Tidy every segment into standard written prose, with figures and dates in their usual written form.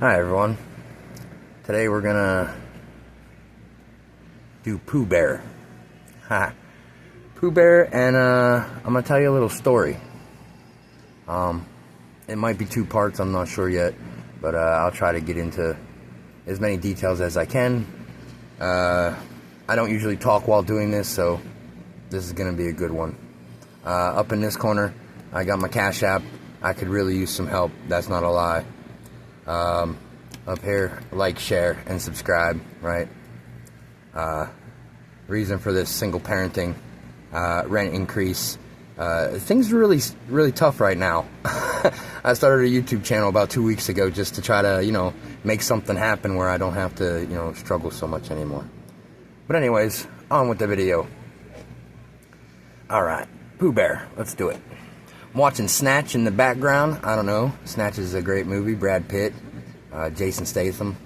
Hi everyone. Today we're gonna do Pooh Bear. Pooh Bear, and I'm gonna tell you a little story. It might be two parts, I'm not sure yet, but I'll try to get into as many details as I can. I don't usually talk while doing this, so this is gonna be a good one. Up in this corner, I got my Cash App. I could really use some help, that's not a lie. Up here, like, share, and subscribe, right? Reason for this: single parenting, rent increase. Things are really tough right now. I started a YouTube channel about 2 weeks ago just to try to, make something happen where I don't have to, struggle so much anymore. But anyways, on with the video. Alright, Pooh Bear, let's do it. I'm watching Snatch in the background. I don't know, Snatch is a great movie. Brad Pitt, Jason Statham,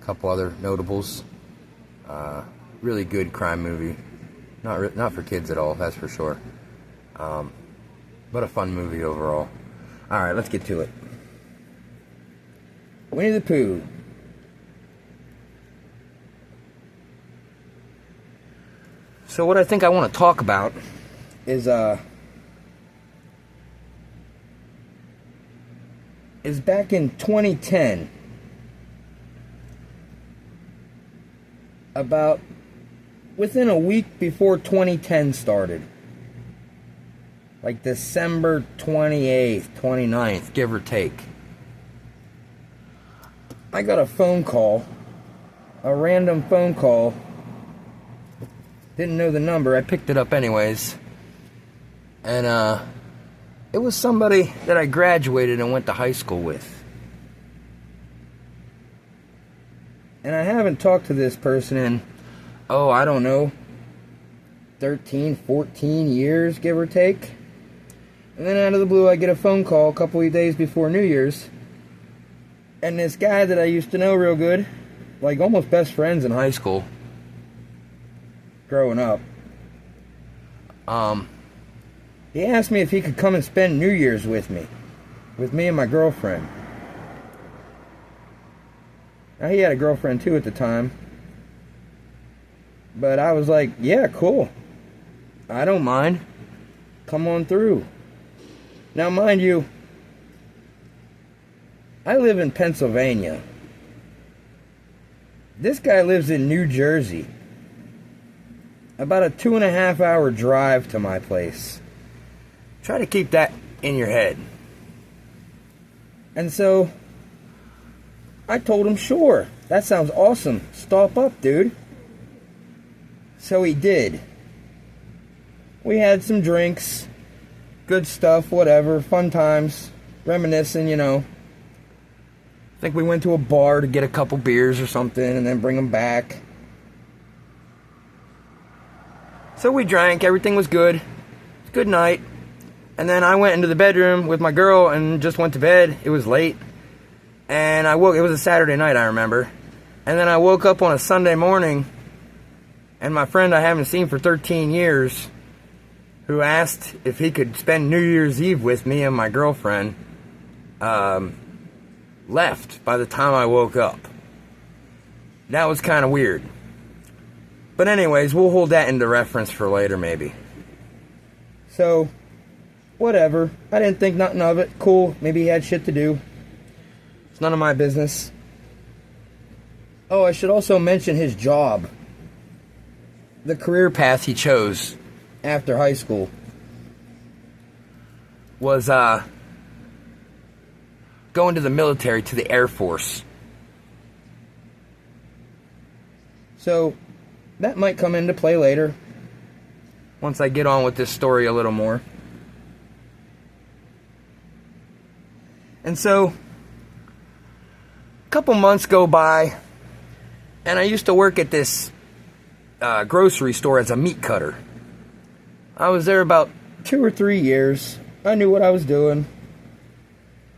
a couple other notables. Really good crime movie. Not for kids at all, that's for sure. But a fun movie overall. Alright, let's get to it. Winnie the Pooh. So what I think I want to talk about is back in 2010, about within a week before 2010 started, like December 28th, 29th, give or take, I got a phone call, a random phone call. Didn't know the number, I picked it up anyways, and it was somebody that I graduated and went to high school with. And I haven't talked to this person in, I don't know, 13, 14 years, give or take. And then out of the blue, I get a phone call a couple of days before New Year's. And this guy that I used to know real good, like almost best friends in high school, growing up, he asked me if he could come and spend New Year's with me and my girlfriend. Now, he had a girlfriend too at the time, but I was like, yeah, cool, I don't mind, come on through. Now, mind you, I live in Pennsylvania. This guy lives in New Jersey. About a 2.5 hour drive to my place. Try to keep that in your head. And so, I told him, sure, that sounds awesome. Stop up, dude. So he did. We had some drinks, good stuff, whatever, fun times, reminiscing, I think we went to a bar to get a couple beers or something and then bring them back. So we drank, everything was good. Good night. And then I went into the bedroom with my girl and just went to bed. It was late. And it was a Saturday night, I remember. And then I woke up on a Sunday morning, and my friend I haven't seen for 13 years, who asked if he could spend New Year's Eve with me and my girlfriend, left by the time I woke up. That was kind of weird. But anyways, we'll hold that into reference for later, maybe. So, whatever. I didn't think nothing of it. Cool. Maybe he had shit to do. It's none of my business. Oh, I should also mention his job. The career path he chose after high school was going to the military, to the Air Force. So, that might come into play later, once I get on with this story a little more. And so, a couple months go by, and I used to work at this grocery store as a meat cutter. I was there about 2 or 3 years. I knew what I was doing.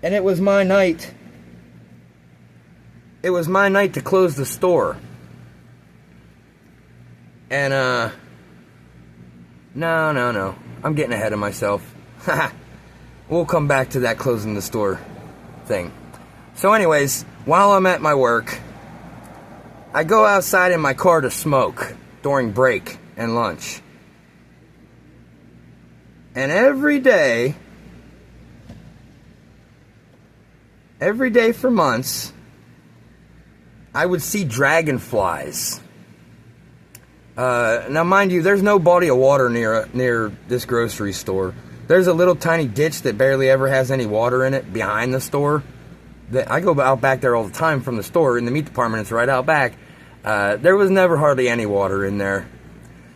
And it was my night. It was my night to close the store. And, no. I'm getting ahead of myself. We'll come back to that closing the store thing. So anyways, while I'm at my work, I go outside in my car to smoke during break and lunch. And every day for months, I would see dragonflies. Now mind you, there's no body of water near this grocery store. There's a little tiny ditch that barely ever has any water in it behind the store. I go out back there all the time from the store. In the meat department, it's right out back. There was never hardly any water in there.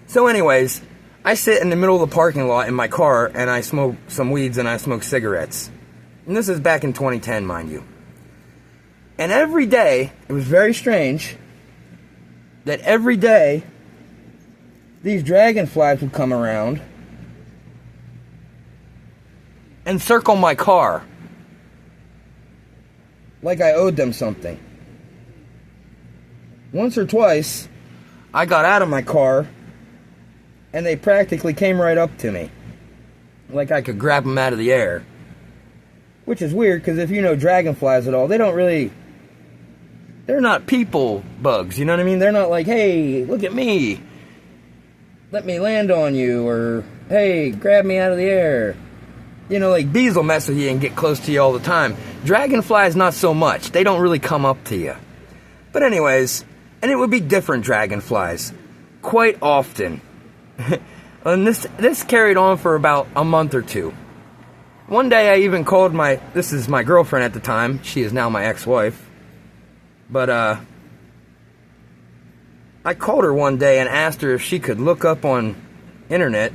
So anyways, I sit in the middle of the parking lot in my car and I smoke some weeds and I smoke cigarettes. And this is back in 2010, mind you. And every day, it was very strange that every day these dragonflies would come around and circle my car like I owed them something. Once or twice, I got out of my car and they practically came right up to me, like I could grab them out of the air. Which is weird, because if you know dragonflies at all, they're not people bugs, you know what I mean? They're not like, hey, look at me, let me land on you, or hey, grab me out of the air. You know, like bees will mess with you and get close to you all the time. Dragonflies, not so much. They don't really come up to you. But anyways, and it would be different dragonflies quite often. And this carried on for about a month or two. One day I even called this is my girlfriend at the time. She is now my ex-wife. But I called her one day and asked her if she could look up on internet,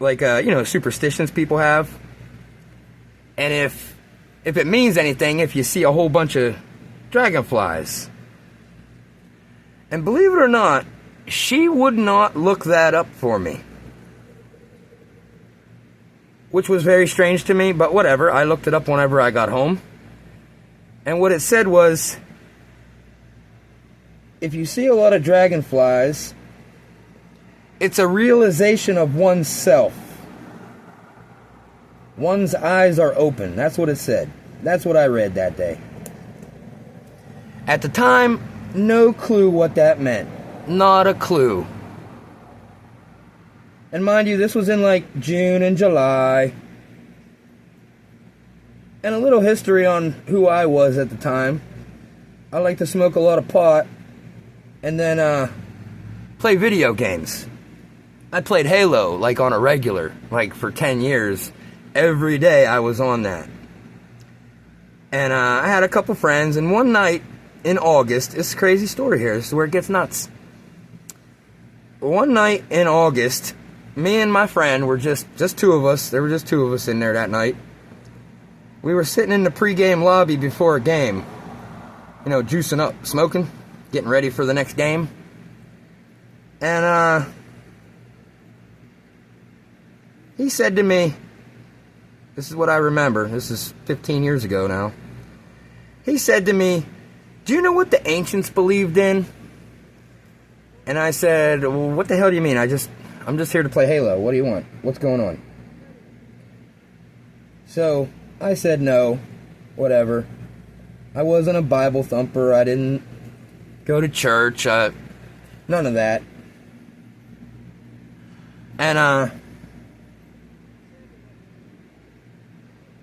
like, superstitions people have. And if it means anything, if you see a whole bunch of dragonflies. And believe it or not, she would not look that up for me. Which was very strange to me, but whatever. I looked it up whenever I got home. And what it said was, if you see a lot of dragonflies, it's a realization of oneself. One's eyes are open. That's what it said. That's what I read that day. At the time, no clue what that meant. Not a clue. And mind you, this was in like June and July. And a little history on who I was at the time. I like to smoke a lot of pot. And then play video games. I played Halo like on a regular. Like for 10 years. Every day I was on that. And I had a couple friends. And one night in August. It's a crazy story here. This is where it gets nuts. One night in August, me and my friend were just two of us. There were just two of us in there that night. We were sitting in the pre-game lobby before a game. You know, juicing up, smoking, getting ready for the next game. And he said to me, this is what I remember. This is 15 years ago now. He said to me, do you know what the ancients believed in? And I said, well, what the hell do you mean? I'm just here to play Halo. What do you want? What's going on? So I said no, whatever. I wasn't a Bible thumper. I didn't go to church. None of that. And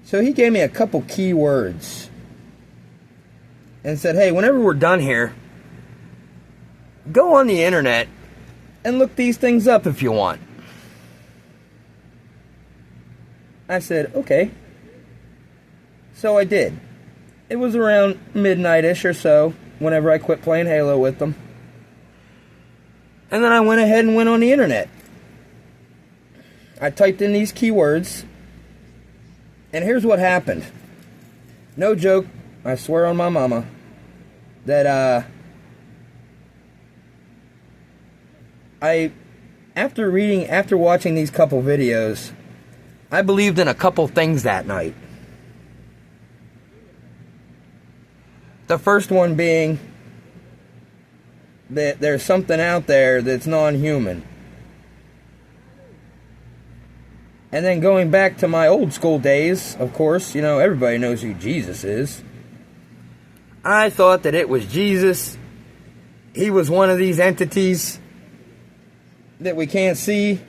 so he gave me a couple key words and said, hey, whenever we're done here, go on the internet and look these things up if you want. I said, okay. So I did. It was around midnight-ish or so, whenever I quit playing Halo with them. And then I went ahead and went on the internet. I typed in these keywords, and here's what happened. No joke, I swear on my mama, that, after watching these couple videos, I believed in a couple things that night. The first one being that there's something out there that's non-human. And then going back to my old school days, of course, you know, everybody knows who Jesus is. I thought that it was Jesus. He was one of these entities that we can't see.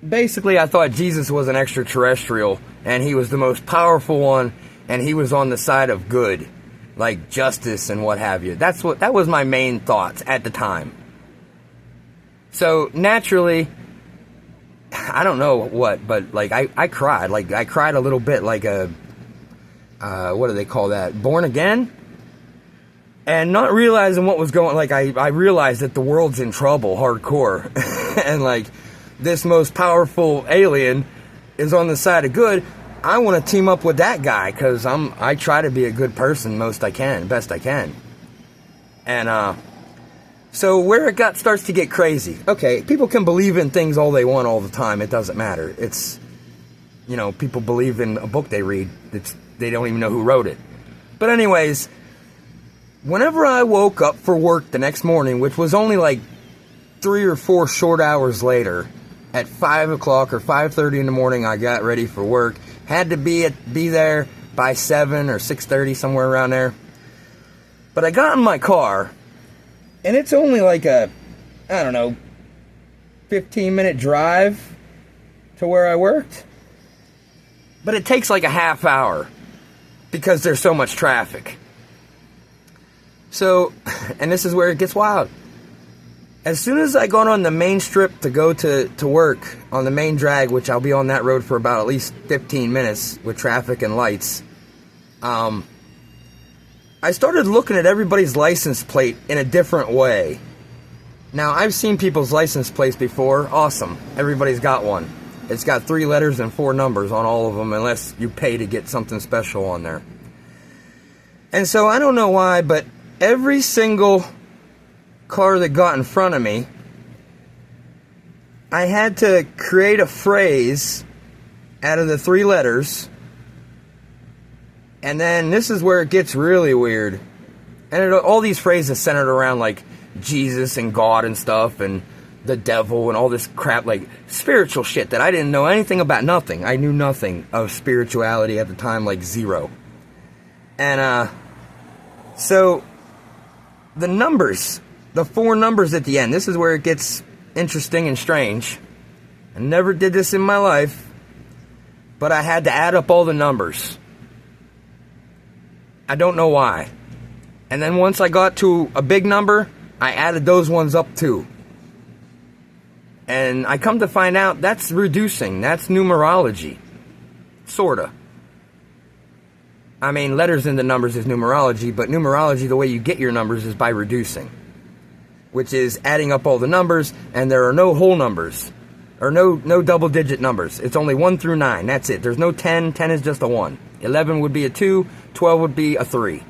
Basically, I thought Jesus was an extraterrestrial, and he was the most powerful one, and he was on the side of good, like justice and what have you. That was my main thoughts at the time. So naturally, I don't know what, but like I cried. Like I cried a little bit, like a what do they call that? Born again? And not realizing what was going, like I realized that the world's in trouble, hardcore. And like this most powerful alien is on the side of good. I want to team up with that guy, because I try to be a good person best I can. And so where it starts to get crazy. Okay, people can believe in things all they want all the time. It doesn't matter. It's, you know, people believe in a book they read. They don't even know who wrote it. But anyways, whenever I woke up for work the next morning, which was only like 3 or 4 short hours later, at 5 o'clock or 5:30 in the morning, I got ready for work. Had to be there by 7 or 6:30, somewhere around there. But I got in my car, and it's only like a, 15-minute drive to where I worked. But it takes like a half hour because there's so much traffic. So, and this is where it gets wild. As soon as I got on the main strip to go to work on the main drag, which I'll be on that road for about at least 15 minutes with traffic and lights, I started looking at everybody's license plate in a different way. Now, I've seen people's license plates before. Awesome. Everybody's got one. It's got 3 letters and 4 numbers on all of them, unless you pay to get something special on there. And so, I don't know why, but every single car that got in front of me, I had to create a phrase out of the 3 letters. And then this is where it gets really weird. And all these phrases centered around like Jesus and God and stuff, and the devil and all this crap, like spiritual shit that I didn't know anything about. Nothing. I knew nothing of spirituality at the time, like zero. And so the numbers, the 4 numbers at the end, this is where it gets interesting and strange. I never did this in my life, but I had to add up all the numbers. I don't know why. And then once I got to a big number, I added those ones up too. And I come to find out that's reducing. That's numerology. Sorta. I mean, letters into numbers is numerology, but numerology, the way you get your numbers is by reducing. Which is adding up all the numbers, and there are no whole numbers. Or no double-digit numbers. It's only 1 through 9. That's it. There's no 10. 10 is just a 1. 11 would be a 2. 12 would be a 3.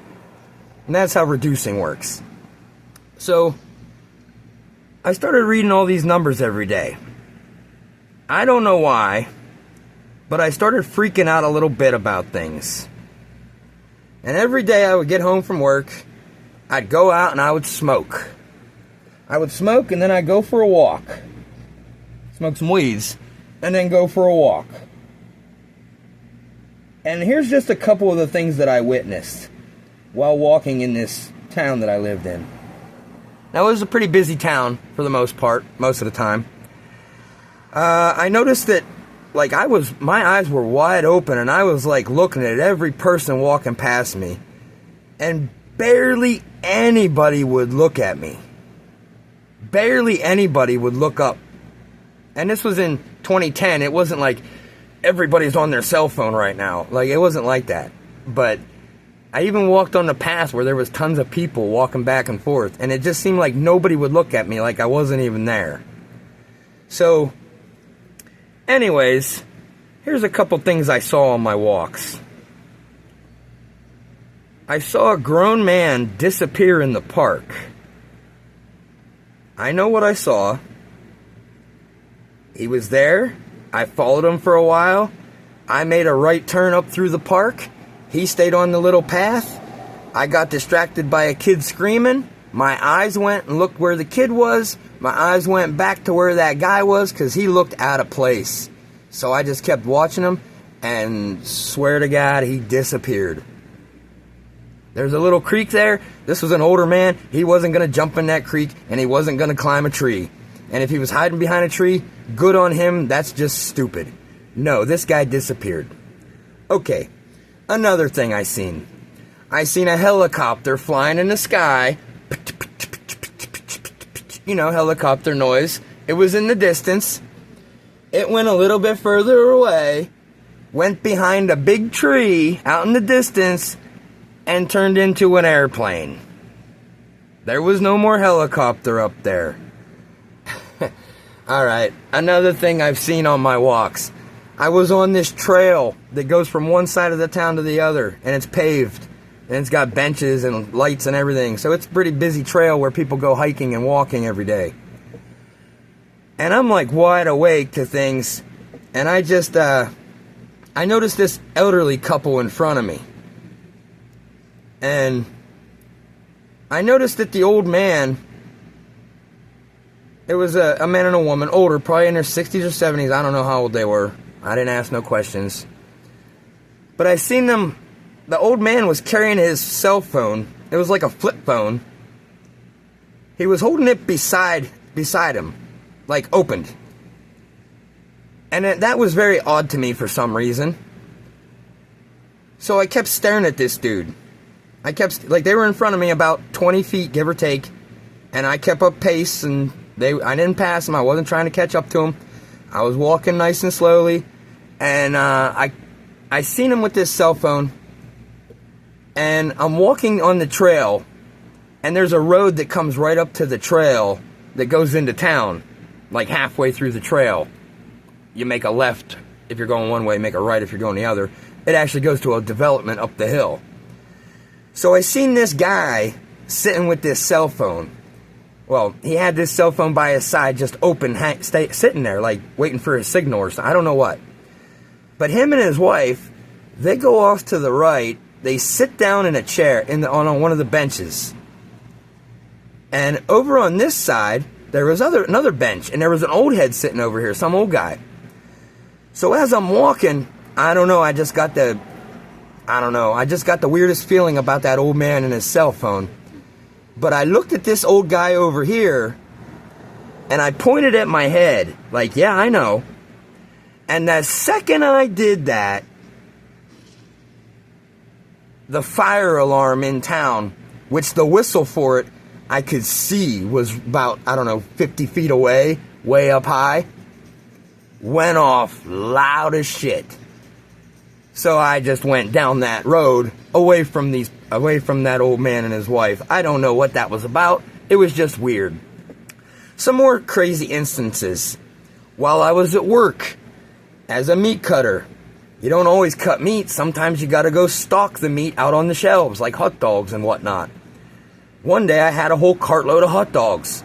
And that's how reducing works. So, I started reading all these numbers every day. I don't know why, but I started freaking out a little bit about things. And every day I would get home from work, I'd go out and I would smoke. I would smoke and then I'd go for a walk. Smoke some weeds, and then go for a walk. And here's just a couple of the things that I witnessed while walking in this town that I lived in. Now, it was a pretty busy town for the most part, most of the time. I noticed that, like, my eyes were wide open, and I was, like, looking at every person walking past me. And barely anybody would look at me. Barely anybody would look up. And this was in 2010. It wasn't like everybody's on their cell phone right now. Like, it wasn't like that. But I even walked on the path where there was tons of people walking back and forth, and it just seemed like nobody would look at me, like I wasn't even there. So, anyways, here's a couple things I saw on my walks. I saw a grown man disappear in the park. I know what I saw. He was there. I followed him for a while. I made a right turn up through the park. He stayed on the little path. I got distracted by a kid screaming. My eyes went and looked where the kid was. My eyes went back to where that guy was because he looked out of place. So I just kept watching him, and swear to God, he disappeared. There's a little creek there. This was an older man. He wasn't going to jump in that creek, and he wasn't going to climb a tree. And if he was hiding behind a tree, good on him. That's just stupid. No, this guy disappeared. Okay, another thing I seen. I seen a helicopter flying in the sky. You know, helicopter noise. It was in the distance. It went a little bit further away, went behind a big tree out in the distance, and turned into an airplane. There was no more helicopter up there. Alright, another thing I've seen on my walks. I was on this trail that goes from one side of the town to the other, and it's paved, and it's got benches and lights and everything, so it's a pretty busy trail where people go hiking and walking every day. And I'm like wide awake to things, and I just, I noticed this elderly couple in front of me. And I noticed that the old man, it was a man and a woman, older, probably in their 60s or 70s. I don't know how old they were. I didn't ask no questions. But I seen them, the old man was carrying his cell phone. It was like a flip phone. He was holding it beside him, like opened. And that was very odd to me for some reason. So I kept staring at this dude. I kept, like, they were in front of me about 20 feet, give or take, and I kept up pace, and I didn't pass them. I wasn't trying to catch up to them. I was walking nice and slowly, and I seen him with this cell phone, and I'm walking on the trail, and there's a road that comes right up to the trail that goes into town, like halfway through the trail. You make a left if you're going one way, make a right if you're going the other. It actually goes to a development up the hill. So I seen this guy sitting with this cell phone. Well, he had this cell phone by his side, just open, sitting there, like waiting for his signal or something. I don't know what. But him and his wife, they go off to the right. They sit down in a chair on one of the benches. And over on this side, there was another bench, and there was an old head sitting over here, some old guy. So as I'm walking, I don't know, I just got the weirdest feeling about that old man and his cell phone. But I looked at this old guy over here, and I pointed at my head, like, yeah, I know. And the second I did that, the fire alarm in town, which the whistle for it I could see was about, 50 feet away, way up high, went off loud as shit. So I just went down that road, away from that old man and his wife. I don't know what that was about. It was just weird. Some more crazy instances. While I was at work, as a meat cutter, you don't always cut meat. Sometimes you gotta go stock the meat out on the shelves, like hot dogs and whatnot. One day I had a whole cartload of hot dogs.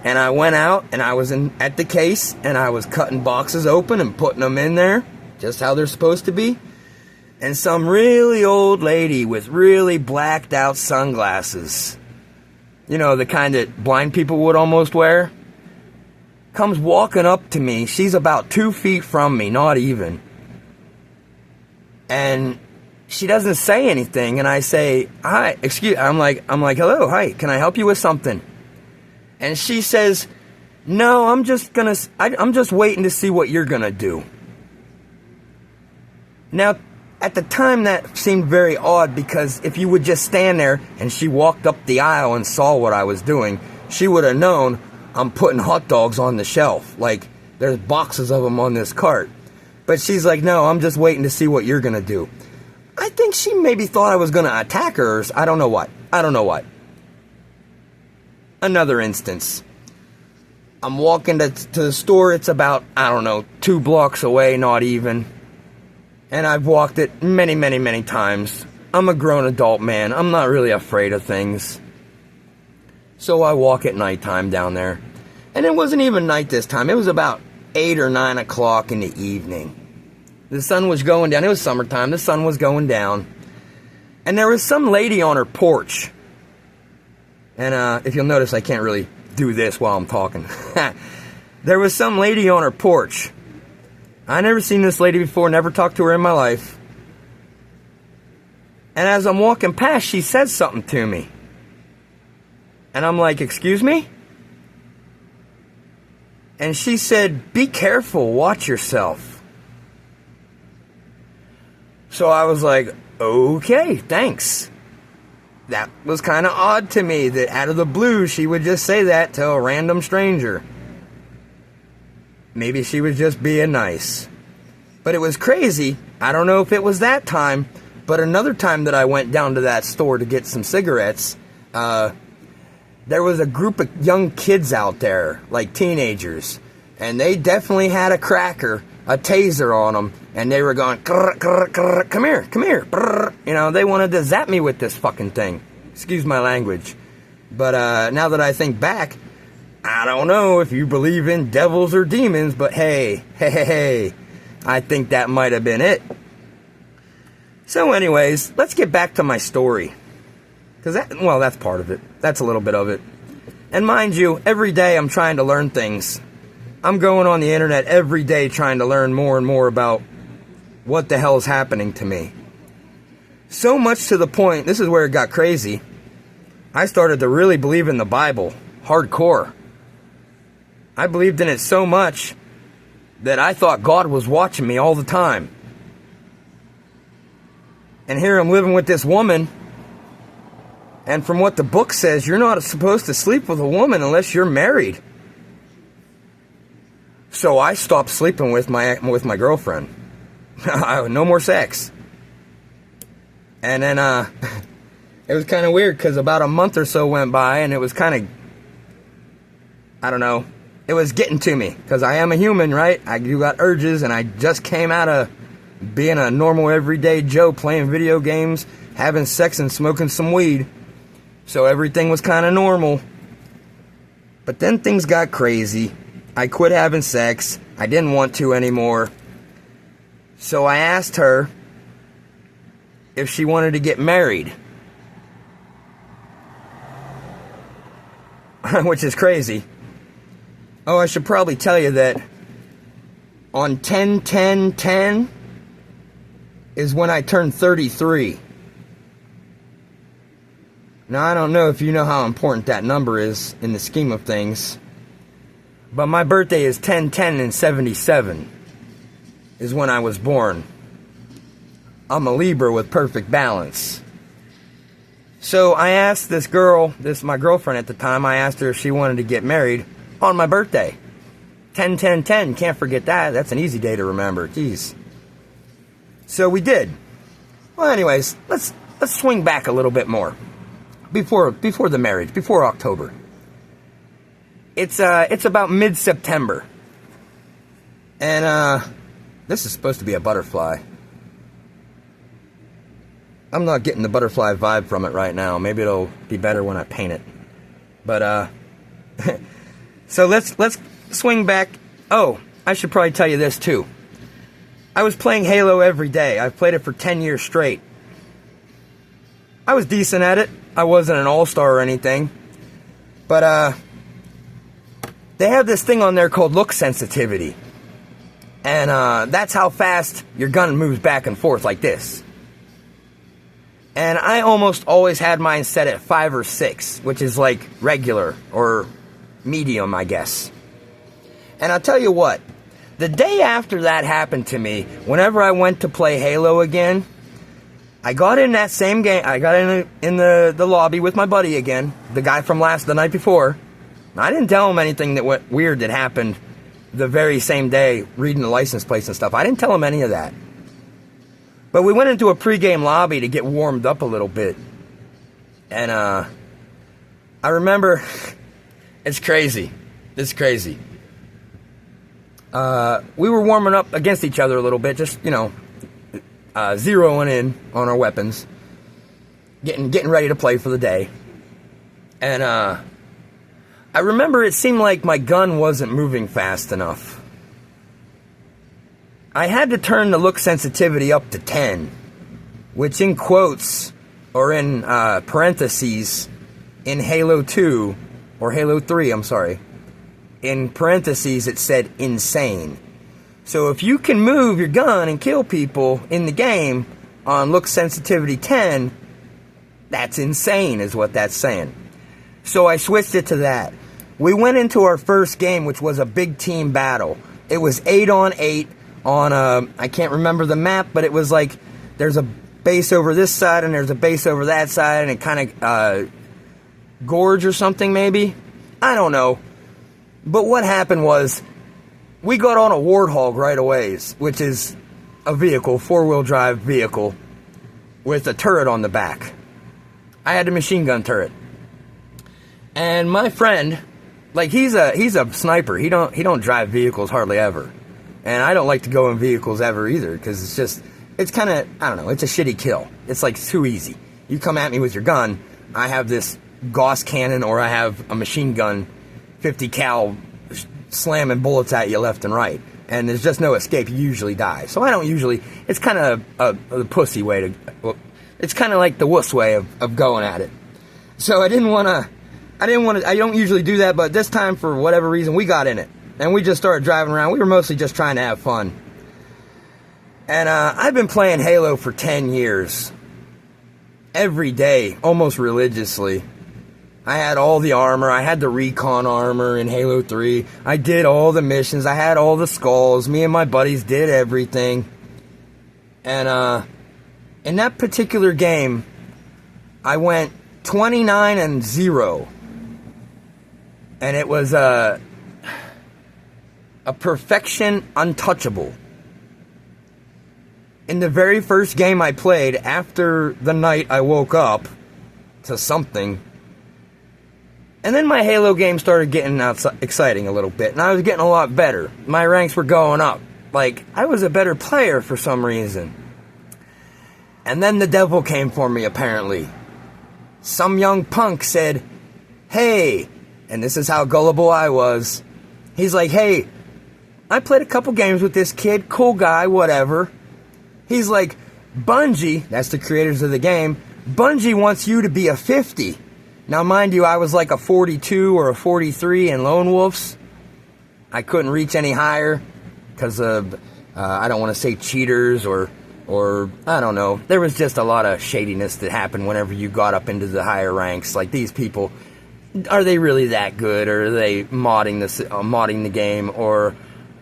And I went out, and I was at the case, and I was cutting boxes open and putting them in there, just how they're supposed to be. And some really old lady with really blacked out sunglasses, you know, the kind that blind people would almost wear, comes walking up to me. She's about 2 feet from me, not even. And she doesn't say anything, and I say, hi, I'm like, hello, hi, can I help you with something? And she says, no, I'm just waiting to see what you're gonna do. Now, at the time, that seemed very odd, because if you would just stand there and she walked up the aisle and saw what I was doing, she would have known I'm putting hot dogs on the shelf. Like, there's boxes of them on this cart. But she's like, no, I'm just waiting to see what you're gonna do. I think she maybe thought I was gonna attack her, or I don't know what. Another instance. I'm walking to the store. It's about, 2 blocks away, not even. And I've walked it many, many, many times. I'm a grown adult man. I'm not really afraid of things. So I walk at nighttime down there. And it wasn't even night this time. It was about 8 or 9 o'clock in the evening. The sun was going down. It was summertime. The sun was going down. And there was some lady on her porch. And if you'll notice, I can't really do this while I'm talking. There was some lady on her porch. I never seen this lady before, never talked to her in my life. And as I'm walking past, she says something to me. And I'm like, excuse me? And she said, be careful, watch yourself. So I was like, okay, thanks. That was kind of odd to me that out of the blue she would just say that to a random stranger. Maybe she was just being nice. But it was crazy. I don't know if it was that time, but another time that I went down to that store to get some cigarettes, there was a group of young kids out there, like teenagers, and they definitely had a cracker, a taser on them, and they were going, grr, grr, grr, come here, brr. You know, they wanted to zap me with this fucking thing. Excuse my language. But now that I think back, I don't know if you believe in devils or demons, but hey, I think that might have been it. So anyways, let's get back to my story. Because that's part of it. That's a little bit of it. And mind you, every day I'm trying to learn things. I'm going on the internet every day trying to learn more and more about what the hell is happening to me. So much to the point, this is where it got crazy, I started to really believe in the Bible, hardcore. I believed in it so much that I thought God was watching me all the time. And here I'm living with this woman, and from what the book says, you're not supposed to sleep with a woman unless you're married. So I stopped sleeping with my girlfriend. No more sex. And then it was kind of weird because about a month or so went by, and it was kind of, I don't know, it was getting to me because I am a human, right? I do got urges, and I just came out of being a normal everyday Joe, playing video games, having sex, and smoking some weed. So everything was kind of normal. But then things got crazy. I quit having sex. I didn't want to anymore. So I asked her if she wanted to get married. Which is crazy. Oh, I should probably tell you that on 10/10/10 is when I turned 33. Now, I don't know if you know how important that number is in the scheme of things, but my birthday is 10/10/77 is when I was born. I'm a Libra with perfect balance. So I asked this girl, my girlfriend at the time, I asked her if she wanted to get married on my birthday. 10/10/10, can't forget that. That's an easy day to remember. Jeez. So we did. Well, anyways, let's swing back a little bit more. Before the marriage, before October. It's about mid-September. And this is supposed to be a butterfly. I'm not getting the butterfly vibe from it right now. Maybe it'll be better when I paint it. But so let's swing back. Oh, I should probably tell you this too. I was playing Halo every day. I've played it for 10 years straight. I was decent at it. I wasn't an all-star or anything. But they have this thing on there called look sensitivity. And that's how fast your gun moves back and forth like this. And I almost always had mine set at 5 or 6, which is like regular or medium, I guess. And I'll tell you what, the day after that happened to me, whenever I went to play Halo again, I got in that same game. I got in the lobby with my buddy again, the guy from the night before. I didn't tell him anything that went weird that happened the very same day, reading the license plates and stuff. I didn't tell him any of that. But we went into a pregame lobby to get warmed up a little bit. And I remember, it's crazy. It's crazy. We were warming up against each other a little bit, just, zeroing in on our weapons, getting ready to play for the day. And I remember it seemed like my gun wasn't moving fast enough. I had to turn the look sensitivity up to 10, which in quotes or in parentheses in Halo 2, or Halo 3, I'm sorry, in parentheses it said insane. So if you can move your gun and kill people in the game on look sensitivity 10, that's insane is what that's saying. So I switched it to that. We went into our first game, which was a big team battle. It was 8 on 8 on I can't remember the map, but it was like there's a base over this side and there's a base over that side, and it kind of gorge or something maybe. I don't know. But what happened was we got on a Warthog right away, which is a vehicle, 4-wheel drive vehicle with a turret on the back. I had a machine gun turret. And my friend, like he's a sniper. He don't drive vehicles hardly ever. And I don't like to go in vehicles ever either, because it's kind of, I don't know, it's a shitty kill. It's like too easy. You come at me with your gun, I have this Gauss cannon, or I have a machine gun, 50 cal, slamming bullets at you left and right. And there's just no escape, you usually die. So I don't usually, it's kind of a pussy way to, well, it's kind of like the wuss way of going at it. So I don't usually do that, but this time, for whatever reason, we got in it. And we just started driving around. We were mostly just trying to have fun. And I've been playing Halo for 10 years. Every day, almost religiously. I had all the armor. I had the recon armor in Halo 3. I did all the missions. I had all the skulls. Me and my buddies did everything. And in that particular game, I went 29-0. And it was a perfection untouchable. In the very first game I played, after the night I woke up to something, and then my Halo game started getting exciting a little bit, and I was getting a lot better. My ranks were going up. Like, I was a better player for some reason. And then the devil came for me, apparently. Some young punk said, hey, and this is how gullible I was. He's like, hey, I played a couple games with this kid, cool guy, whatever. He's like, Bungie, that's the creators of the game, Bungie wants you to be a 50. Now, mind you, I was like a 42 or a 43 in Lone Wolves. I couldn't reach any higher because of, I don't want to say cheaters or I don't know. There was just a lot of shadiness that happened whenever you got up into the higher ranks. Like, these people, are they really that good? Or are they modding the game? Or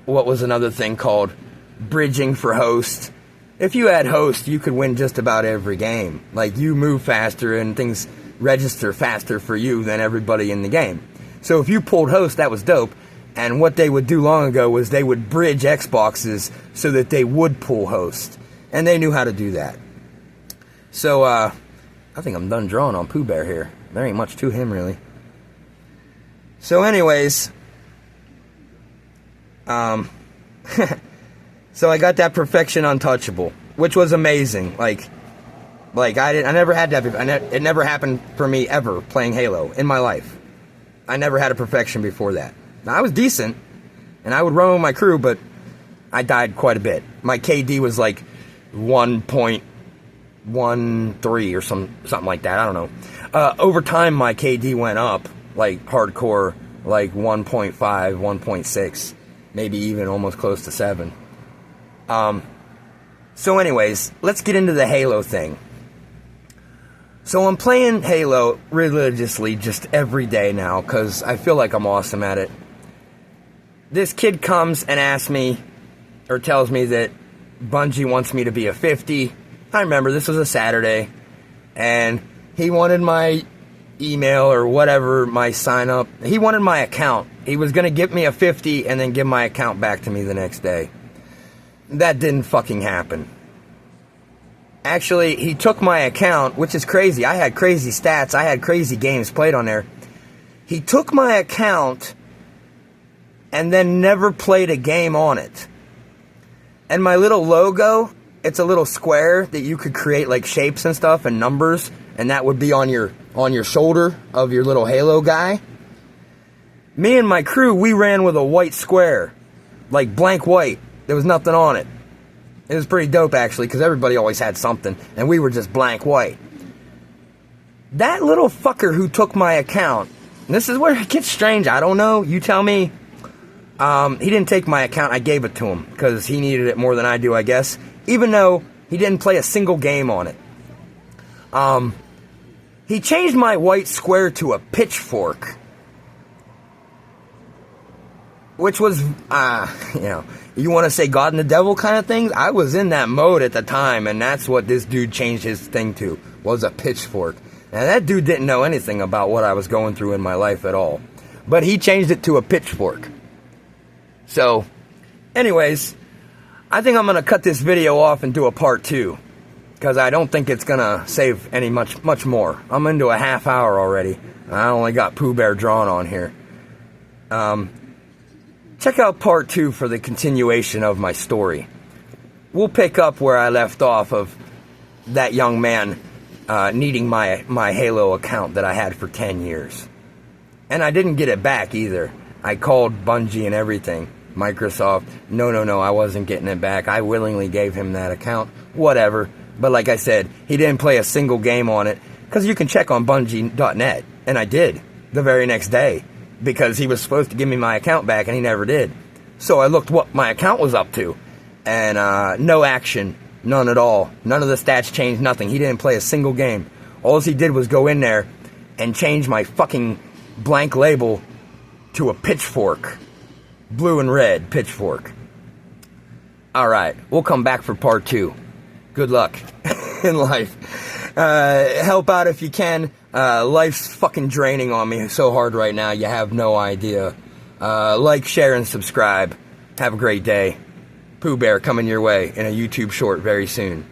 what was another thing called bridging for host? If you had host, you could win just about every game. Like, you move faster and things register faster for you than everybody in the game. So if you pulled host, that was dope. And what they would do long ago was they would bridge Xboxes so that they would pull host. And they knew how to do that. So, I think I'm done drawing on Pooh Bear here. There ain't much to him, really. So anyways, so I got that perfection untouchable, which was amazing. Like I never had that. It never happened for me ever playing Halo in my life. I never had a perfection before that. Now, I was decent, and I would run with my crew, but I died quite a bit. My KD was like 1.13 or something like that. I don't know. Over time, my KD went up, like hardcore, like 1.5, 1.6, maybe even almost close to 7. So anyways, let's get into the Halo thing. So I'm playing Halo religiously just every day now, because I feel like I'm awesome at it. This kid comes and asks me, or tells me that Bungie wants me to be a 50. I remember this was a Saturday, and he wanted my email or whatever, my sign up. He wanted my account. He was going to give me a 50 and then give my account back to me the next day. That didn't fucking happen. Actually, he took my account, which is crazy. I had crazy stats. I had crazy games played on there. He took my account and then never played a game on it. And my little logo, it's a little square that you could create like shapes and stuff and numbers, and that would be on your shoulder of your little Halo guy. Me and my crew, we ran with a white square, like blank white. There was nothing on it. It was pretty dope, actually, because everybody always had something, and we were just blank white. that little fucker who took my account, and this is where it gets strange, I don't know, you tell me. He didn't take my account, I gave it to him, because he needed it more than I do, I guess. Even though he didn't play a single game on it. He changed my white square to a pitchfork. Which was, you know, you want to say God and the devil kind of things? I was in that mode at the time, and that's what this dude changed his thing to, was a pitchfork. Now, that dude didn't know anything about what I was going through in my life at all. But he changed it to a pitchfork. So, anyways, I think I'm going to cut this video off and do a part 2. Because I don't think it's going to save any much more. I'm into a half hour already. I only got Pooh Bear drawn on here. Check out part 2 for the continuation of my story. We'll pick up where I left off of that young man needing my Halo account that I had for 10 years. And I didn't get it back either. I called Bungie and everything. Microsoft, no, I wasn't getting it back. I willingly gave him that account. Whatever. But like I said, he didn't play a single game on it. Because you can check on Bungie.net. And I did. The very next day. Because he was supposed to give me my account back and he never did. So I looked what my account was up to. And no action. None at all. None of the stats changed, nothing. He didn't play a single game. All he did was go in there and change my fucking blank label to a pitchfork. Blue and red pitchfork. Alright, we'll come back for part 2. Good luck in life. Help out if you can. Life's fucking draining on me so hard right now, you have no idea. Like, share, and subscribe. Have a great day. Pooh Bear coming your way in a YouTube short very soon.